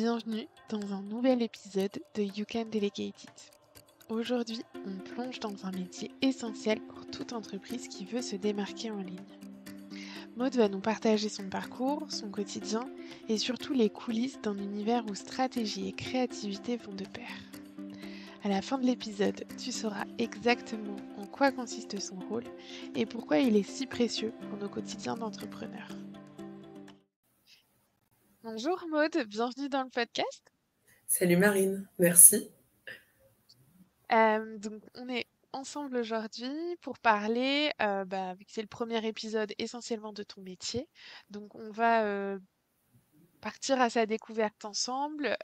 Bienvenue dans un nouvel épisode de You Can Delegate It. Aujourd'hui, on plonge dans un métier essentiel pour toute entreprise qui veut se démarquer en ligne. Maud va nous partager son parcours, son quotidien et surtout les coulisses d'un univers où stratégie et créativité vont de pair. À la fin de l'épisode, tu sauras exactement en quoi consiste son rôle et pourquoi il est si précieux pour nos quotidiens d'entrepreneurs. Bonjour Maud, bienvenue dans le podcast. Salut Marine, merci. Donc on est ensemble aujourd'hui pour parler, vu que c'est le premier épisode essentiellement de ton métier. Donc on va partir à sa découverte ensemble.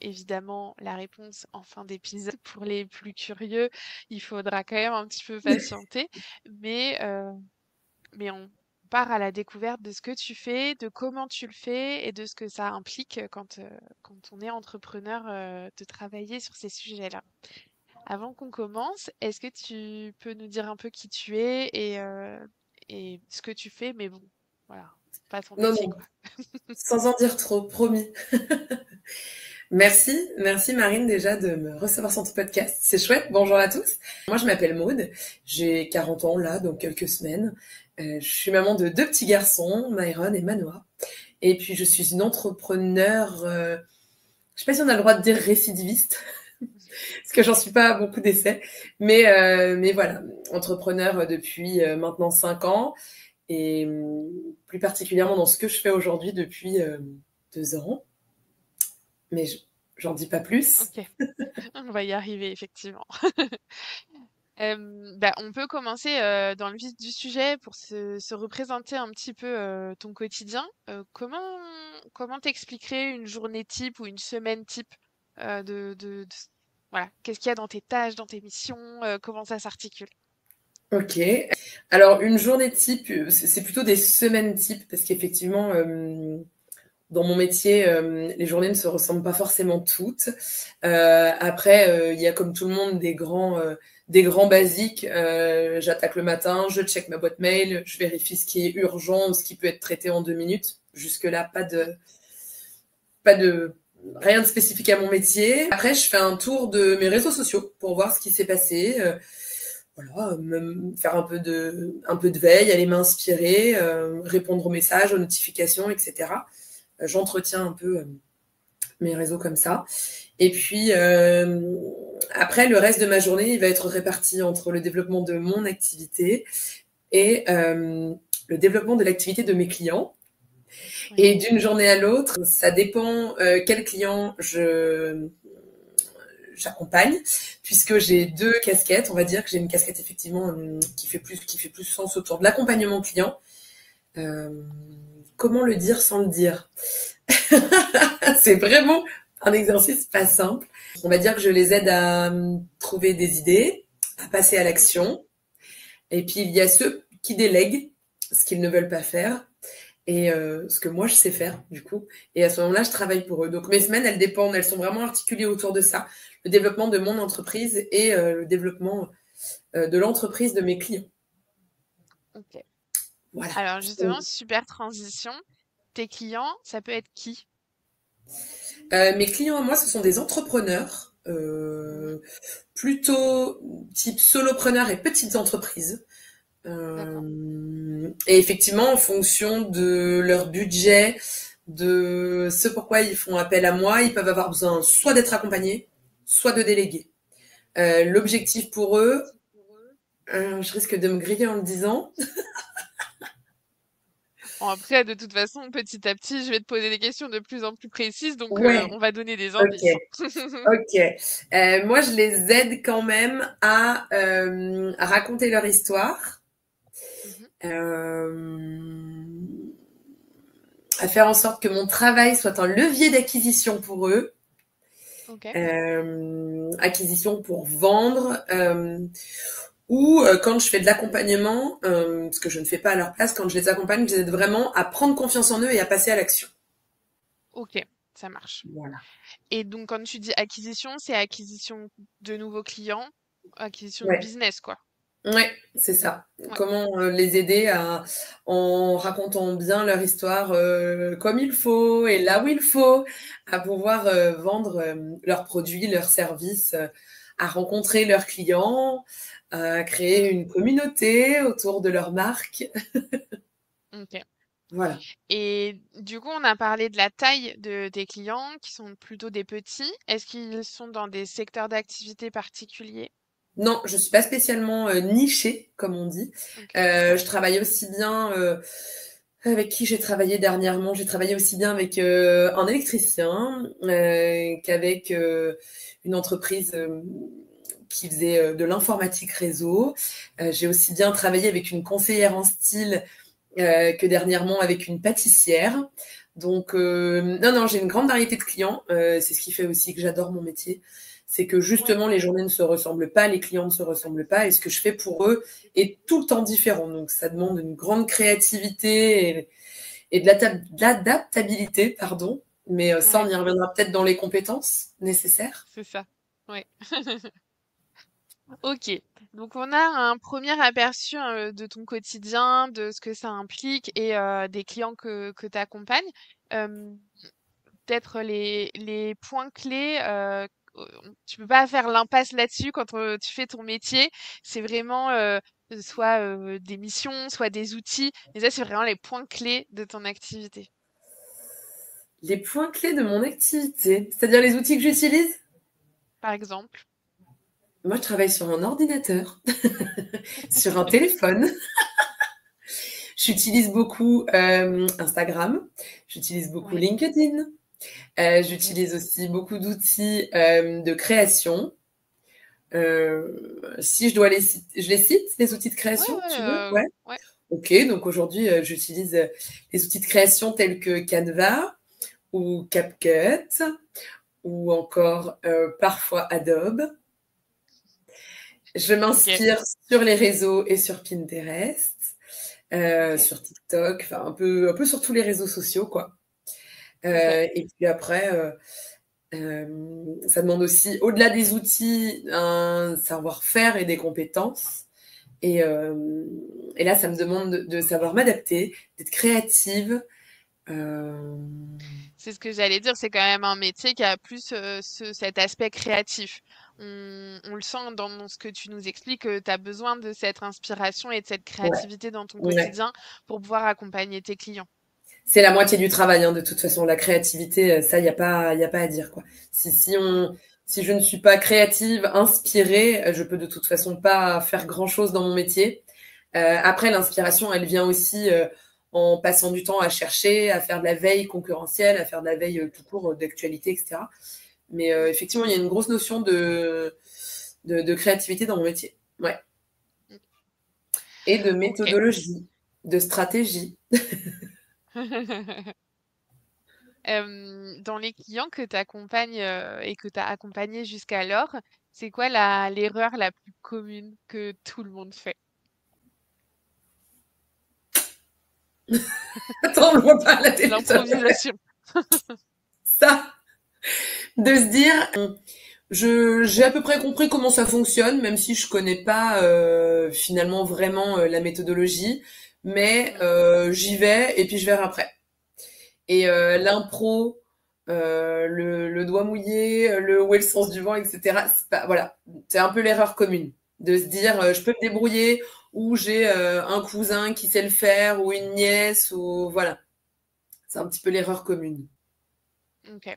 Évidemment, la réponse en fin d'épisode. Pour les plus curieux, il faudra quand même un petit peu patienter. Mais on part à la découverte de ce que tu fais, de comment tu le fais et de ce que ça implique quand on est entrepreneur, de travailler sur ces sujets-là. Avant qu'on commence, est-ce que tu peux nous dire un peu qui tu es et ce que tu fais, mais bon, voilà, pas ton Non, métier, non, quoi. sans en dire trop, promis. Merci Marine déjà de me recevoir sur ton podcast. C'est chouette, bonjour à tous. Moi je m'appelle Maude, j'ai 40 ans là, dans quelques semaines. Je suis maman de 2 petits garçons, Myron et Manoa. Et puis je suis une entrepreneure, je sais pas si on a le droit de dire récidiviste, parce que j'en suis pas à beaucoup d'essais. Mais voilà, entrepreneur depuis maintenant 5 ans. Et plus particulièrement dans ce que je fais aujourd'hui depuis 2 ans. Mais j'en dis pas plus. Ok, on va y arriver, effectivement. On peut commencer dans le vif du sujet pour se représenter un petit peu ton quotidien. Comment t'expliquerais une journée type ou une semaine type voilà, qu'est-ce qu'il y a dans tes tâches, dans tes missions, comment ça s'articule? Ok. Alors, une journée type, c'est plutôt des semaines type, parce qu'effectivement, dans mon métier, les journées ne se ressemblent pas forcément toutes. Après, il y a comme tout le monde des grands basiques. J'attaque le matin, je check ma boîte mail, je vérifie ce qui est urgent, ce qui peut être traité en 2 minutes. Jusque-là, pas de rien de spécifique à mon métier. Après, je fais un tour de mes réseaux sociaux pour voir ce qui s'est passé. Voilà, faire un peu de veille, aller m'inspirer, répondre aux messages, aux notifications, etc. J'entretiens un peu mes réseaux comme ça. Et puis après, le reste de ma journée, il va être réparti entre le développement de mon activité et le développement de l'activité de mes clients. Oui. Et d'une journée à l'autre, ça dépend quel client j'accompagne, puisque j'ai 2 casquettes. On va dire que j'ai une casquette effectivement qui fait plus sens autour de l'accompagnement client. Comment le dire sans le dire? C'est vraiment un exercice pas simple. On va dire que je les aide à trouver des idées, à passer à Mhm. l'action. Et puis il y a ceux qui délèguent ce qu'ils ne veulent pas faire et ce que moi je sais faire du coup. Et à ce moment-là, je travaille pour eux. Donc mes semaines, elles dépendent, elles sont vraiment articulées autour de ça. Le développement de mon entreprise et le développement de l'entreprise de mes clients. Ok. Voilà. Alors justement, super transition. Tes clients, ça peut être qui? Mes clients à moi, ce sont des entrepreneurs, Mhm. plutôt type solopreneurs et petites entreprises. D'accord. Et effectivement, en fonction de leur budget, de ce pourquoi ils font appel à moi, ils peuvent avoir besoin soit d'être accompagnés, soit de déléguer. L'objectif pour eux, je risque de me griller en le disant. Bon, après, de toute façon, petit à petit, je vais te poser des questions de plus en plus précises, donc Ouais, on va donner des ok, indices. ok. Moi, je les aide quand même à raconter leur histoire, Mhm. euh, à faire en sorte que mon travail soit un levier d'acquisition pour eux, Ok. acquisition pour vendre, ou quand je fais de l'accompagnement, ce que je ne fais pas à leur place, quand je les accompagne, je les aide vraiment à prendre confiance en eux et à passer à l'action. Ok, ça marche. Voilà. Et donc, quand tu dis acquisition, c'est acquisition de nouveaux clients, acquisition de Ouais. business, quoi. Ouais, c'est ça. Ouais. Comment les aider en racontant bien leur histoire comme il faut et là où il faut, à pouvoir vendre leurs produits, leurs services, à rencontrer leurs clients, à créer Mm. une communauté autour de leur marque. Ok. Voilà. Et du coup, on a parlé de la taille de tes clients qui sont plutôt des petits. Est-ce qu'ils sont dans des secteurs d'activité particuliers? Non, je suis pas spécialement nichée, comme on dit. Ok. Je travaille aussi bien avec qui j'ai travaillé dernièrement. J'ai travaillé aussi bien avec un électricien qu'avec une entreprise qui faisait de l'informatique réseau. J'ai aussi bien travaillé avec une conseillère en style que dernièrement avec une pâtissière. Donc, non, non, j'ai une grande variété de clients. C'est ce qui fait aussi que j'adore mon métier. C'est que Ouais. justement, les journées ne se ressemblent pas, les clients ne se ressemblent pas, et ce que je fais pour eux est tout le temps différent. Donc, ça demande une grande créativité et de l'adaptabilité, pardon. Mais ça, on Ouais. y reviendra peut-être dans les compétences nécessaires. C'est ça. Ouais. Ok, donc on a un premier aperçu de ton quotidien, de ce que ça implique et des clients que tu accompagnes. Peut-être les points clés, tu peux pas faire l'impasse là-dessus quand tu fais ton métier. C'est vraiment soit des missions, soit des outils. Mais ça, c'est vraiment les points clés de ton activité. Les points clés de mon activité, c'est-à-dire les outils que j'utilise. Par exemple. Moi, je travaille sur un ordinateur, sur un téléphone. J'utilise beaucoup Instagram, j'utilise beaucoup Ouais, LinkedIn, ok. j'utilise aussi beaucoup d'outils de création. Si je dois les citer, je les cite, les outils de Ouais, création, ouais, tu veux? Ouais. ouais. Ok, donc aujourd'hui, j'utilise les outils de création tels que Canva ou CapCut ou encore parfois Adobe. Je Ok, m'inspire sur les réseaux et sur Pinterest, ok, sur TikTok, enfin un peu sur tous les réseaux sociaux, quoi. ok. Et puis après, ça demande aussi, au-delà des outils, un savoir-faire et des compétences. Et, euh, et là, ça me demande de savoir m'adapter, d'être créative. Euh, C'est ce que j'allais dire, c'est quand même un métier qui a plus cet aspect créatif. On le sent dans ce que tu nous expliques, que tu as besoin de cette inspiration et de cette ouais, créativité dans ton ouais. quotidien pour pouvoir accompagner tes clients. C'est la moitié du travail, hein, de toute façon. La créativité, ça, y a pas à dire, quoi. Ouais, Si je ne suis pas créative, inspirée, je peux de toute façon pas faire grand-chose dans mon métier. Après, l'inspiration, elle vient aussi en passant du temps à chercher, à faire de la veille concurrentielle, à faire de la veille tout court d'actualité, etc. Mais mm, effectivement, il y a une grosse notion de créativité dans mon métier. Ouais. mm. Et de Ok. méthodologie, de stratégie. Dans les clients que tu accompagnes et que tu as accompagnés jusqu'alors, c'est quoi l'erreur la plus commune que tout le monde fait? Attends, on le voit pas à la C'est télé, ça. l'improvisation. Ça, de se dire, j'ai à peu près compris comment ça fonctionne, même si je connais pas finalement vraiment la méthodologie, mais Mm, j'y vais et puis je verrai après. Et l'impro, le doigt mouillé, le où est le sens du vent, etc. C'est pas, voilà, c'est un peu l'erreur commune de se dire je peux me débrouiller ou j'ai un cousin qui sait le faire ou une nièce ou voilà. C'est un petit peu l'erreur commune. ok.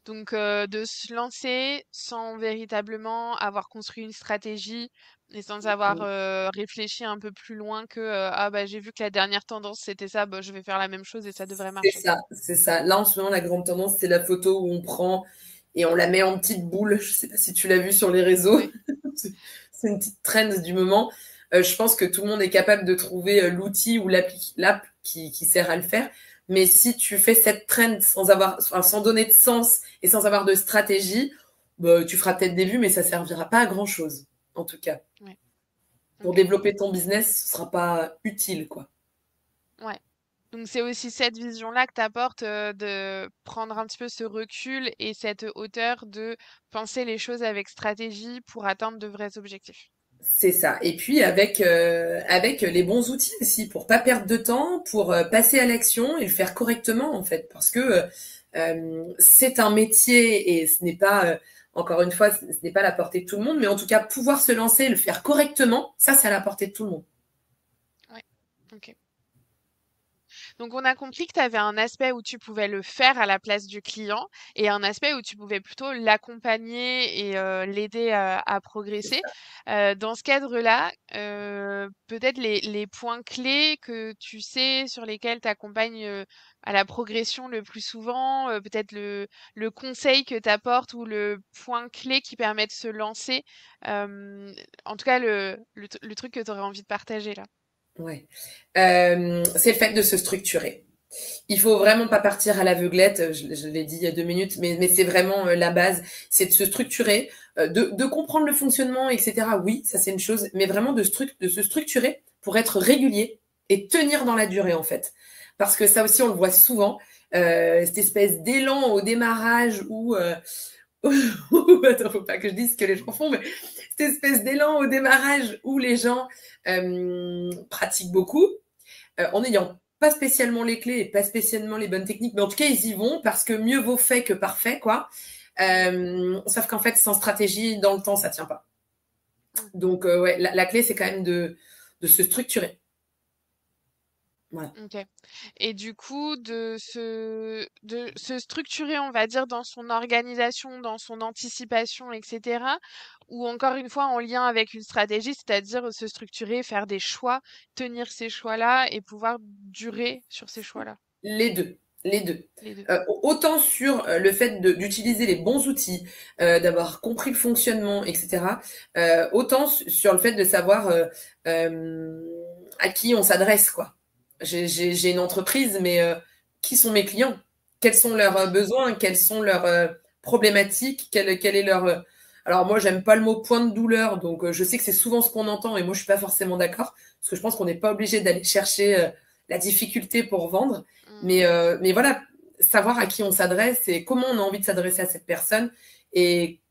Donc, de se lancer sans véritablement avoir construit une stratégie et sans avoir réfléchi un peu plus loin que ah bah j'ai vu que la dernière tendance c'était ça, bah, je vais faire la même chose et ça devrait C'est marcher. ça, c'est ça. Là, en ce moment, la grande tendance, c'est la photo où on prend et on la met en petite boule. Je sais pas si tu l'as vu sur les réseaux. Ouais, C'est une petite trend du moment. Je pense que tout le monde est capable de trouver l'outil ou l'app qui sert à le faire. Mais si tu fais cette trend sans avoir, enfin, sans donner de sens et sans avoir de stratégie, bah, tu feras peut-être des vues, mais ça servira pas à grand chose. En tout cas, ouais, pour ok, développer ton business, ce sera pas utile, quoi. ouais. Donc c'est aussi cette vision-là que tu apportes de prendre un petit peu ce recul et cette hauteur de penser les choses avec stratégie pour atteindre de vrais objectifs. C'est ça. Et puis avec les bons outils aussi, pour pas perdre de temps, pour passer à l'action et le faire correctement en fait, parce que c'est un métier et ce n'est pas, encore une fois, ce n'est pas à la portée de tout le monde, mais en tout cas pouvoir se lancer, et le faire correctement, ça c'est à la portée de tout le monde. Ouais, ok. Donc, on a compris que tu avais un aspect où tu pouvais le faire à la place du client et un aspect où tu pouvais plutôt l'accompagner et l'aider à C'est progresser. ça. Dans ce cadre-là, peut-être les points clés que tu sais sur lesquels tu accompagnes à la progression le plus souvent, peut-être le conseil que tu apportes ou le point clé qui permet de se lancer. En tout cas, le truc que tu aurais envie de partager là. Ouais. C'est le fait de se structurer. Il faut vraiment pas partir à l'aveuglette, je l'ai dit il y a 2 minutes, mais c'est vraiment la base, c'est de se structurer, de comprendre le fonctionnement, etc. Oui, ça c'est une chose, mais vraiment de se structurer pour être régulier et tenir dans la durée en fait. Parce que ça aussi on le voit souvent, cette espèce d'élan au démarrage où attends, faut pas que je dise ce que les gens font, mais cette espèce d'élan au démarrage où les gens pratiquent beaucoup, en n'ayant pas spécialement les clés et pas spécialement les bonnes techniques, mais en tout cas, ils y vont parce que mieux vaut fait que parfait, quoi. Mm, Sauf qu'en fait, sans stratégie, dans le temps, ça tient pas. mm. Donc, ouais, la clé, c'est quand même de se structurer. Voilà. Ok. Et du coup, de se structurer, on va dire, dans son organisation, dans son anticipation, etc. Ou encore une fois, en lien avec une stratégie, c'est-à-dire se structurer, faire des choix, tenir ces choix-là et pouvoir durer sur ces choix-là. Les deux. Les deux. Les deux. Autant sur le fait d'utiliser les bons outils, d'avoir compris le fonctionnement, etc. Autant sur le fait de savoir à qui on s'adresse, quoi. J'ai une entreprise, mais qui sont mes clients? Quels sont leurs besoins? Quelles sont leurs problématiques? Quel est leur... Alors moi, j'aime pas le mot point de douleur, donc je sais que c'est souvent ce qu'on entend, et moi, je suis pas forcément d'accord, parce que je pense qu'on n'est pas obligé d'aller chercher la difficulté pour vendre. Mm, Mais voilà, savoir à qui on s'adresse et comment on a envie de s'adresser à cette personne et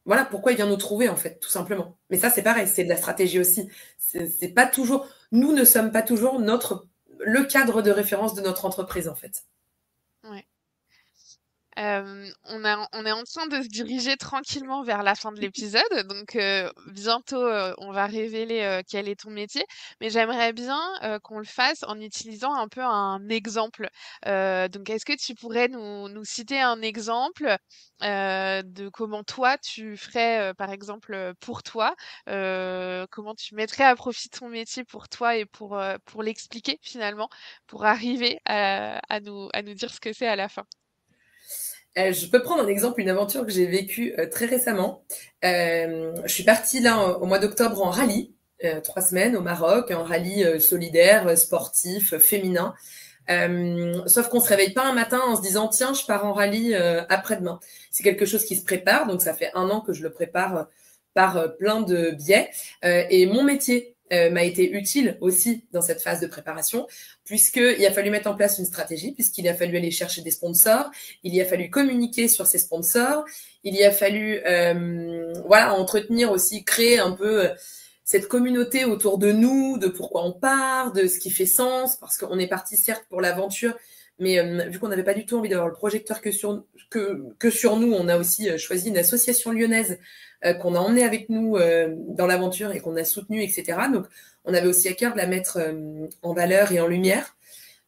voilà pourquoi il vient nous trouver en fait, tout simplement. Mais ça, c'est pareil, c'est de la stratégie aussi. C'est pas toujours, nous ne sommes pas toujours le cadre de référence de notre entreprise en fait. ouais. On est en train de se diriger tranquillement vers la fin de l'épisode, donc bientôt on va révéler quel est ton métier, mais j'aimerais bien qu'on le fasse en utilisant un peu un exemple. Donc est-ce que tu pourrais nous citer un exemple de comment toi tu ferais, par exemple, pour toi, comment tu mettrais à profit ton métier pour toi et pour l'expliquer finalement, pour arriver à nous dire ce que c'est à la fin? Je peux prendre un exemple, une aventure que j'ai vécue très récemment. Je suis partie là au mois d'octobre en rallye, 3 semaines au Maroc, un rallye solidaire, sportif, féminin. Sauf qu'on se réveille pas un matin en se disant tiens, je pars en rallye après-demain. C'est quelque chose qui se prépare, donc ça fait 1 an que je le prépare par plein de biais. Et mon métier m'a été utile aussi dans cette phase de préparation, puisqu'il a fallu mettre en place une stratégie, puisqu'il a fallu aller chercher des sponsors, il y a fallu communiquer sur ces sponsors, il y a fallu voilà entretenir aussi, créer un peu cette communauté autour de nous, de pourquoi on part, de ce qui fait sens, parce qu'on est parti certes pour l'aventure, mais vu qu'on n'avait pas du tout envie d'avoir le projecteur que sur nous, on a aussi choisi une association lyonnaise qu'on a emmenée avec nous dans l'aventure et qu'on a soutenue, etc. Donc, on avait aussi à cœur de la mettre en valeur et en lumière.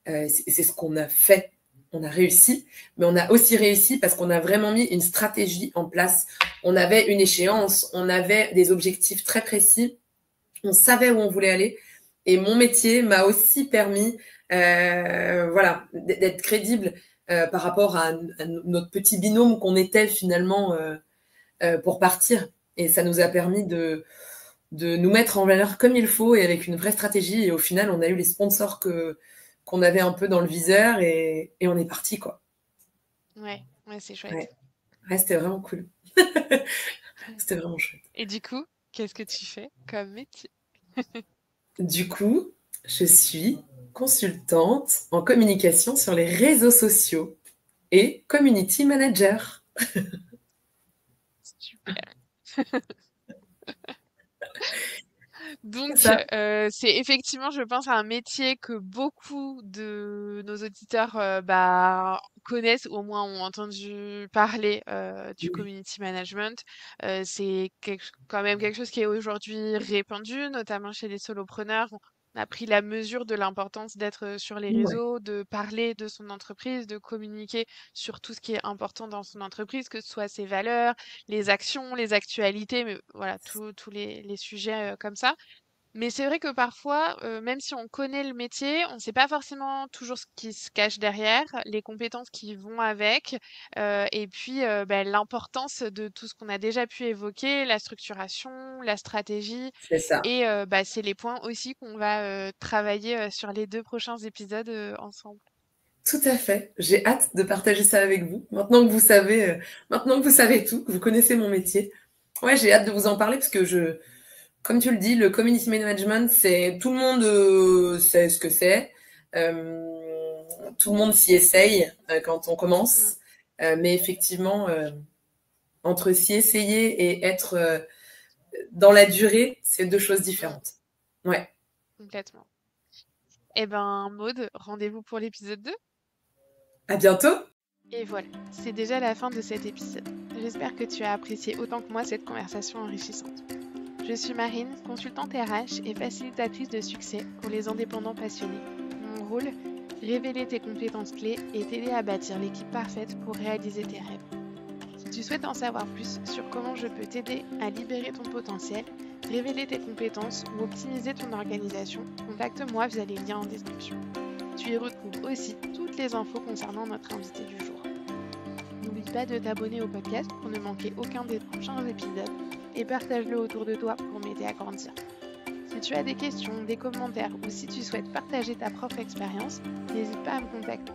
C'est ce qu'on a fait. On a réussi, mais on a aussi réussi parce qu'on a vraiment mis une stratégie en place. On avait une échéance, on avait des objectifs très précis, on savait où on voulait aller. Et mon métier m'a aussi permis, voilà, d'être crédible par rapport à notre petit binôme qu'on était finalement pour partir. Et ça nous a permis de nous mettre en valeur comme il faut et avec une vraie stratégie. Et au final, on a eu les sponsors qu'on avait un peu dans le viseur et on est parti, quoi. Ouais, ouais, c'est chouette. Ouais, ouais c'était vraiment cool. C'était vraiment chouette. Et du coup, qu'est-ce que tu fais comme métier? Du coup, je suis consultante en communication sur les réseaux sociaux et community manager. Super. Donc, Ça, c'est effectivement, je pense, un métier que beaucoup de nos auditeurs connaissent ou au moins ont entendu parler du oui, community management. C'est quand même quelque chose qui est aujourd'hui répandu, notamment chez les solopreneurs. On a pris la mesure de l'importance d'être sur les ouais, réseaux, de parler de son entreprise, de communiquer sur tout ce qui est important dans son entreprise, que ce soit ses valeurs, les actions, les actualités, mais voilà, tous les sujets comme ça. Mais c'est vrai que parfois, même si on connaît le métier, on ne sait pas forcément toujours ce qui se cache derrière, les compétences qui vont avec, et puis, l'importance de tout ce qu'on a déjà pu évoquer, la structuration, la stratégie c'est ça. et c'est les points aussi qu'on va, travailler, sur les 2 prochains épisodes, ensemble. Tout à fait. J'ai hâte de partager ça avec vous. Maintenant que vous savez tout, que vous connaissez mon métier. Ouais, j'ai hâte de vous en parler parce que comme tu le dis, le community management, c'est tout le monde sait ce que c'est. Tout le monde s'y essaye quand on Mmh, commence. Mais effectivement, entre s'y essayer et être dans la durée, c'est deux choses mmh, différentes. Ouais. complètement. Et ben, Maud, rendez-vous pour l'épisode 2. À bientôt. Et voilà, c'est déjà la fin de cet épisode. J'espère que tu as apprécié autant que moi cette conversation enrichissante. Je suis Marine, consultante RH et facilitatrice de succès pour les indépendants passionnés. Mon rôle, révéler tes compétences clés et t'aider à bâtir l'équipe parfaite pour réaliser tes rêves. Si tu souhaites en savoir plus sur comment je peux t'aider à libérer ton potentiel, révéler tes compétences ou optimiser ton organisation, contacte-moi via les liens en description. Tu y retrouves aussi toutes les infos concernant notre invité du jour. N'oublie pas de t'abonner au podcast pour ne manquer aucun des prochains épisodes et partage-le autour de toi pour m'aider à grandir. Si tu as des questions, des commentaires ou si tu souhaites partager ta propre expérience, n'hésite pas à me contacter.